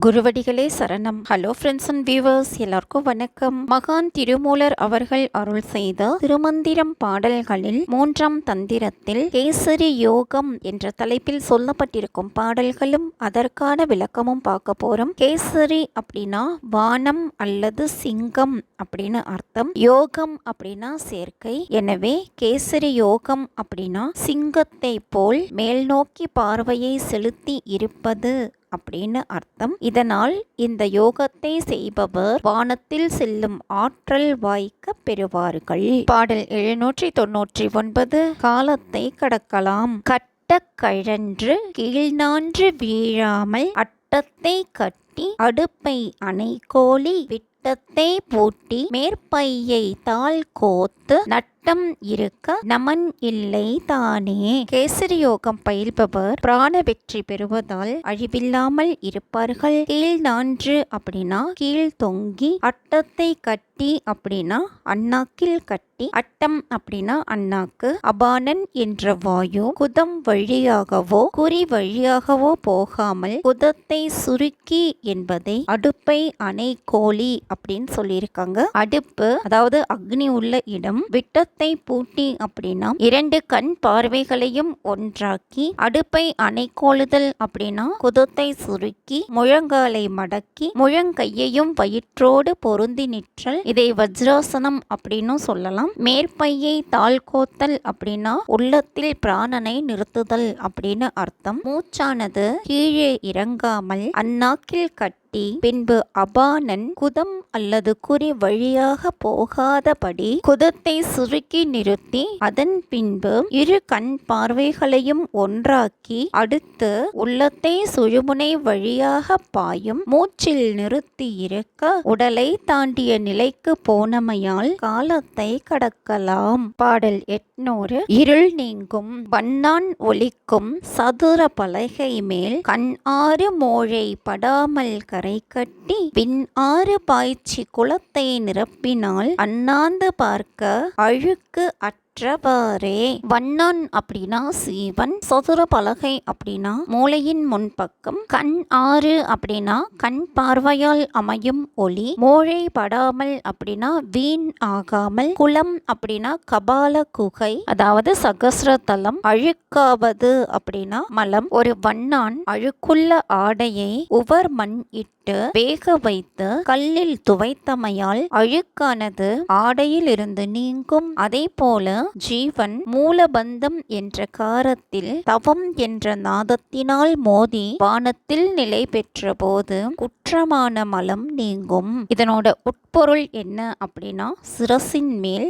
குருவடிகளே சரணம். Hello friends and viewers, எல்லாருக்கும் வணக்கம். மகான் திருமூலர் அவர்கள் அருள் செய்த திருமந்திரம் பாடல்களில் 3ஆம் தந்திரத்தில் கேசரி யோகம் என்ற தலைப்பில் சொல்லப்பட்டிருக்கும் பாடல்களும் அதற்கான விளக்கமும் பார்க்க போறோம். கேசரி அப்படின்னா வானம் அல்லது சிங்கம் அப்படின்னு அர்த்தம். யோகம் அப்படின்னா சேர்க்கை. எனவே கேசரி யோகம் அப்படின்னா சிங்கத்தை போல் மேல் நோக்கி பார்வையை செலுத்தி இருப்பது அப்படின்னு அர்த்தம். இதனால் இந்த யோகத்தை செய்பவர் வானத்தில் செல்லும் ஆற்றல் வாய்க்க பெறுவார்கள். பாடல் 799. காலத்தை கடக்கலாம். கட்ட கழன்று கீழ்நான்று வீழாமல் அட்டத்தை கட்டி அடுப்பை அணைக்கோலி விட்டத்தை பூட்டி மேற்பையை தாழ் கோத்து நட்டம் இருக்க நமன் இல்லை தானே. கேசரி யோகம் பயில்பவர் பிராண வெற்றி பெறுவதால் அழிவில்லாமல் இருப்பார்கள். கீழ் நான்று அப்படின்னா கீழ் தொங்கி, அட்டத்தை கட்டி அப்படின்னா அண்ணாக்கில் கட்டி, அட்டம் அப்படின்னா அண்ணாக்கு, அபானன் என்ற வாயு குதம் வழியாகவோ குறி வழியாகவோ போகாமல் குதத்தை சுருக்கி என்பதை அடுப்பை அணை கோலி அப்படின்னு சொல்லியிருக்காங்க. அடுப்பு அதாவது அக்னி உள்ள இடம். விட்டத்தை பூட்டி அப்படின்னா 2 கண் பார்வைகளையும் ஒன்றாக்கி, அடுப்பை அணைக்கோளுதல் அப்படின்னா குதத்தை சுருக்கி முழங்காலை மடக்கி முழங்கையையும் வயிற்றோடு பொருந்தி நிற்றல். இதை வஜ்ராசனம் அப்படின்னு சொல்லலாம். மேற்பையை தாழ்கோத்தல் அப்படின்னா உள்ளத்தில் பிராணனை நிறுத்துதல் அப்படின்னு அர்த்தம். மூச்சானது கீழே இறங்காமல் அந்நாக்கில் கட்டி பின்பு அபானன் குதம் அல்லது குறி வழியாக போகாதபடி குதத்தை சுருக்கி நிறுத்தி அதன் பின்பு 2 கண் பார்வைகளையும் ஒன்றாக்கி அடுத்து உள்ளத்தை சுழுமுனை வழியாக பாயும் மூச்சில் நிறுத்தி இருக்க உடலை தாண்டிய நிலைக்கு போனமையால் காலத்தை கடக்கலாம். பாடல் 800. இருள் நீங்கும் வண்ணான் ஒலிக்கும் சதுர பலகை மேல் கண் 6 மோழை படாமல் கரை கட்டி பின் 6 பாய்ச்சி குளத்தை நிரப்பினால் அண்ணாந்து பார்க்க அழுக்கு அற்றவாறே. வண்ணான் அப்படின்னா சீவன், சதுர பலகை அப்படின்னா மூளையின் முன்பக்கம், கண் 6 அப்படின்னா கண் பார்வையால் அமையும் ஒளி, மோழை படாமல் அப்படின்னா வீண் ஆகாமல், குளம் அப்படின்னா கபால குகை அதாவது சகஸ்ரதலம், அழுக்காவது அப்படின்னா மலம். ஒரு வண்ணான் அழுக்குள்ள ஆடையை உவர் மண் இட்டு வேக வைத்து கல்லில் துவைத்தமையால் அழுக்கானது ஆடையில் இருந்து நீங்கும். அதே போல ஜீவன் மூலபந்தம் என்ற காரத்தில் தவம் என்ற நாதத்தினால் மோதி வானத்தில் நிலை பெற்ற போது குற்றமான மலம் நீங்கும். இதனோட உட்பொருள் என்ன அப்படின்னா சிரசின் மேல்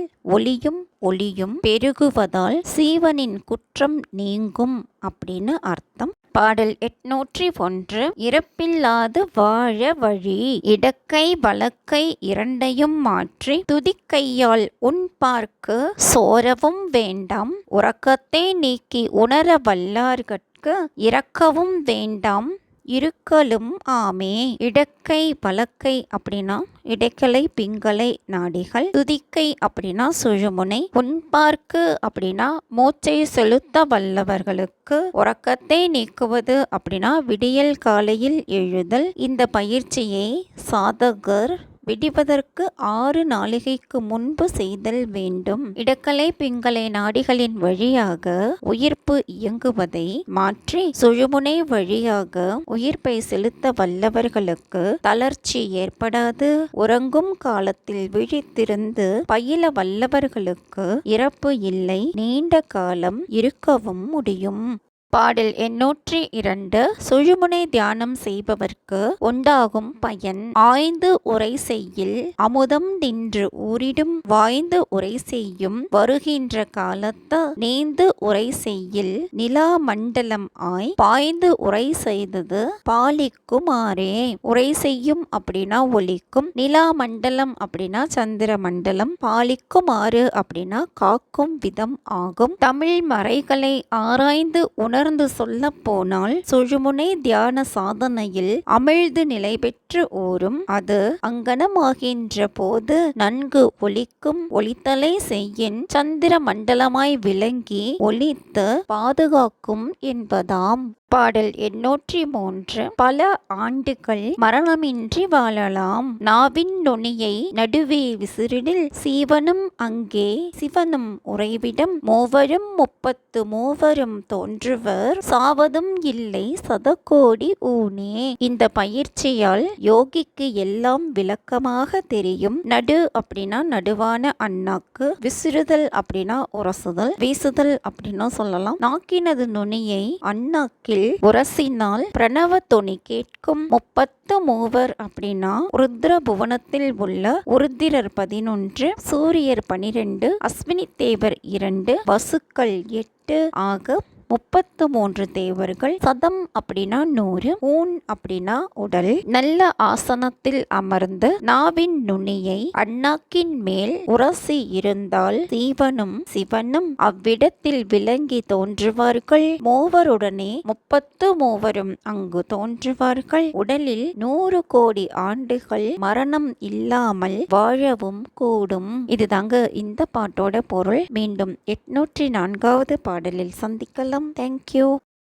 ஒளியும் பெருகுவதால் சீவனின் குற்றம் நீங்கும் அப்படின்னு அர்த்தம். பாடல் 801. இறப்பில்லாது வாழ வழி. இடக்கை வலக்கை இரண்டையும் மாற்றி துதிக்கையால் உன் பார்க்கு சோரவும் வேண்டாம். உறக்கத்தை நீக்கி உணர வல்லார்கட்கு இறக்கவும் வேண்டாம் இருக்கலும் ஆமே. இடக்கை வலக்கை அப்படின்னா இடைக்கலை பிங்களை நாடிகள். துதிக்கை அப்படின்னா சுழுமுனை. உன்பார்க்கு அப்படின்னா மூச்சை செலுத்த வல்லவர்களுக்கு. உறக்கத்தை நீக்குவது அப்படின்னா விடியல் காலையில் எழுதல். இந்த பயிற்சியை சாதகர் விடிவதற்கு 6 நாளிகைக்கு முன்பு செய்தல் வேண்டும். இடக்கலை பிங்களை நாடிகளின் வழியாக உயிர்ப்பு இயங்குவதை மாற்றி சுழுமுனை வழியாக உயிர்ப்பை செலுத்த வல்லவர்களுக்கு தளர்ச்சி ஏற்படாது. உறங்கும் காலத்தில் விழித்திருந்து பயில வல்லவர்களுக்கு இறப்பு இல்லை, நீண்ட காலம் இருக்கவும் முடியும். பாடல் 802. சுழுமுனை தியானம் செய்பவர்க்கு உண்டாகும் பயன். ஆய்ந்து உரை செய்யில் அமுதம் நின்று ஊரிடும் வாய்ந்து உரை செய்யும் வருகின்ற காலத்த நீந்து உரை செய்யில் நிலா மண்டலம் ஆய் பாய்ந்து உரை செய்தது பாலிக்குமாறே. உரை செய்யும் அப்படின்னா ஒலிக்கும், நிலா மண்டலம் அப்படின்னா சந்திர மண்டலம், பாலிக்குமாறு அப்படின்னா காக்கும் விதம் ஆகும். தமிழ் மறைகளை ஆராய்ந்து உணர்ந்து சொல்ல போனால் சுழுமுனை தியான சாதனையில் அமிழ்து நிலை பெற்று ஊறும். அது அங்கனமாகின்ற போது நன்கு ஒலிக்கும். ஒலித்தலை செய்யின் சந்திர மண்டலமாய் விளங்கி ஒலித்து பாதுகாக்கும் என்பதாம். பாடல் 803. பல ஆண்டுகள் மரணமின்றி வாழலாம், நாவின் நுனியை நடுவே விசிறிடில் சீவனும் அங்கே சிவனும் உறைவிடம், மூவரும் 33 தோன்றுவர், சாவதும் இல்லை சதகோடி ஊனே. இந்த பயிற்சியால் யோகிக்கு எல்லாம் விளக்கமாக தெரியும். நடு அப்படின்னா நடுவான அண்ணாக்கு, விசிறுதல் அப்படின்னா உரசுதல், வீசுதல் அப்படின்னா சொல்லலாம். நாக்கினது நுனியை அண்ணாக்கில் உரசினால் பிரணவ தொனி கேட்கும். 33 அப்படின்னா ருத்ர புவனத்தில் உள்ள உருத்திரர் 11, சூரியர் 12, அஸ்வினி தேவர் 2, வசுக்கள் 8 ஆக 33 தேவர்கள். சதம் அப்படின்னா 100, ஊன் அப்படின்னா உடல். நல்ல ஆசனத்தில் அமர்ந்து நாவின் நுனியை அண்ணாக்கின் மேல் உரசி இருந்தால் சீவனும் சிவனும் அவ்விடத்தில் விளங்கி தோன்றுவார்கள். மூவருடனே 33 அங்கு தோன்றுவார்கள். உடலில் 100 கோடி ஆண்டுகள் மரணம் இல்லாமல் வாழவும் கூடும். இதுதாங்க இந்த பாட்டோட பொருள். மீண்டும் 804வது பாடலில் சந்திக்கலாம். Thank you.